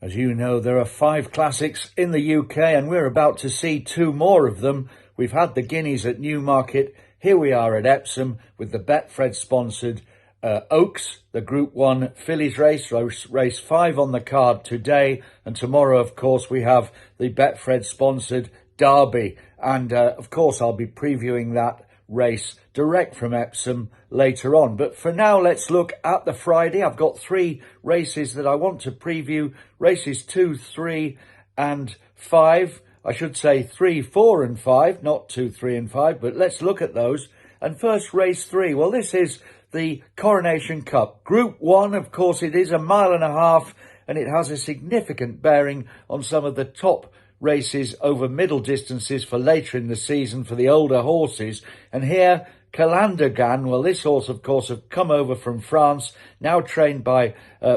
As you know, there are 5 classics in the UK and we're about to see 2 more of them. We've had the Guineas at Newmarket. Here we are at Epsom with the Betfred sponsored Oaks, the Group 1 Fillies race, race 5 on the card today. And tomorrow, of course, we have the Betfred sponsored Derby. And of course, I'll be previewing that race direct from Epsom later on. But for now, let's look at the Friday. I've got 3 races that I want to preview. Races 2, 3 and 5. I should say 3, 4 and 5, not 2, 3 and 5, but let's look at those. And first, race 3. Well, this is the Coronation Cup. Group 1, of course, it is 1.5 miles and it has a significant bearing on some of the top races over middle distances for later in the season for the older horses. And here, Calandragan, well, this horse, of course, have come over from France, now trained by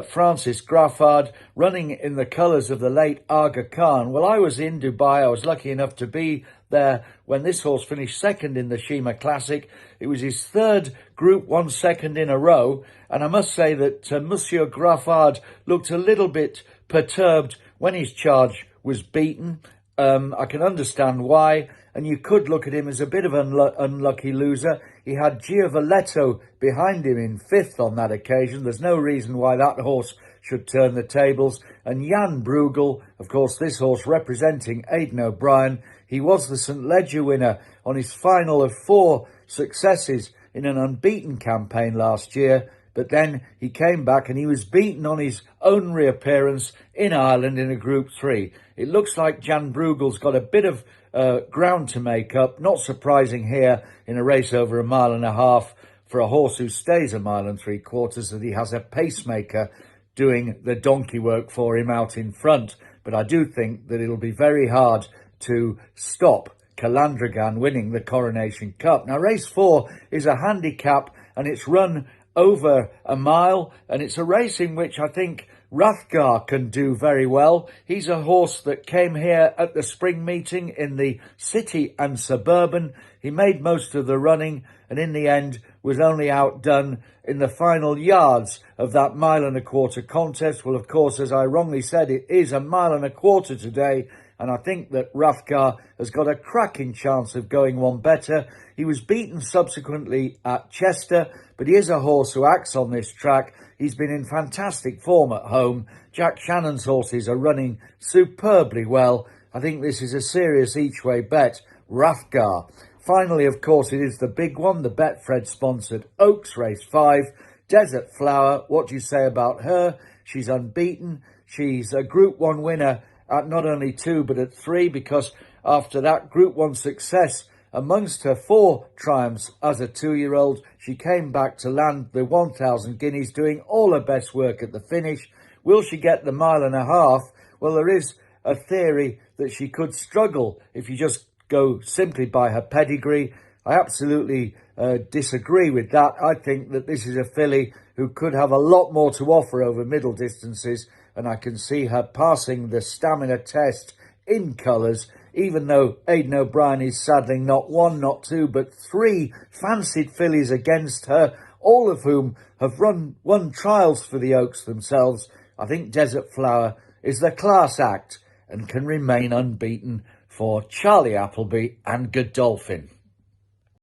Francis Graffard, running in the colours of the late Aga Khan. Well, I was in Dubai. I was lucky enough to be there when this horse finished second in the Shima Classic. It was his 3rd Group 1 second in a row. And I must say that Monsieur Graffard looked a little bit perturbed when his charge was beaten. I can understand why, and you could look at him as a bit of an unlucky loser. He had Giavoletto behind him in 5th on that occasion. There's no reason why that horse should turn the tables. And Jan Bruegel, of course, this horse representing Aidan O'Brien, he was the St Leger winner on his final of 4 successes in an unbeaten campaign last year. But then he came back and he was beaten on his own reappearance in Ireland in a Group 3. It looks like Jan Bruegel's got a bit of ground to make up. Not surprising here in a race over 1.5 miles for a horse who stays 1.75 miles that he has a pacemaker doing the donkey work for him out in front. But I do think that it'll be very hard to stop Calandragan winning the Coronation Cup. Now, race 4 is a handicap and it's run over 1 mile, and it's a race in which I think Rathgar can do very well. He's a horse that came here at the spring meeting in the City and Suburban. He made most of the running and in the end was only outdone in the final yards of that 1.25 mile contest. Well, of course, as I wrongly said, it is 1.25 miles today. And I think that Rathgar has got a cracking chance of going one better. He was beaten subsequently at Chester, but he is a horse who acts on this track. He's been in fantastic form at home. Jack Shannon's horses are running superbly well. I think this is a serious each-way bet. Rathgar. Finally, of course, it is the big one, the Betfred-sponsored Oaks Race 5. Desert Flower, what do you say about her? She's unbeaten. She's a Group 1 winner at not only 2 but at 3, because after that Group 1 success amongst her 4 triumphs as a 2-year-old, she came back to land the 1,000 guineas, doing all her best work at the finish. Will she get the 1.5 miles? Well, there is a theory that she could struggle if you just go simply by her pedigree. I absolutely disagree with that. I think that this is a filly who could have a lot more to offer over middle distances, and I can see her passing the stamina test in colours, even though Aidan O'Brien is saddling not 1, not 2, but 3 fancied fillies against her, all of whom have won trials for the Oaks themselves. I think Desert Flower is the class act and can remain unbeaten for Charlie Appleby and Godolphin.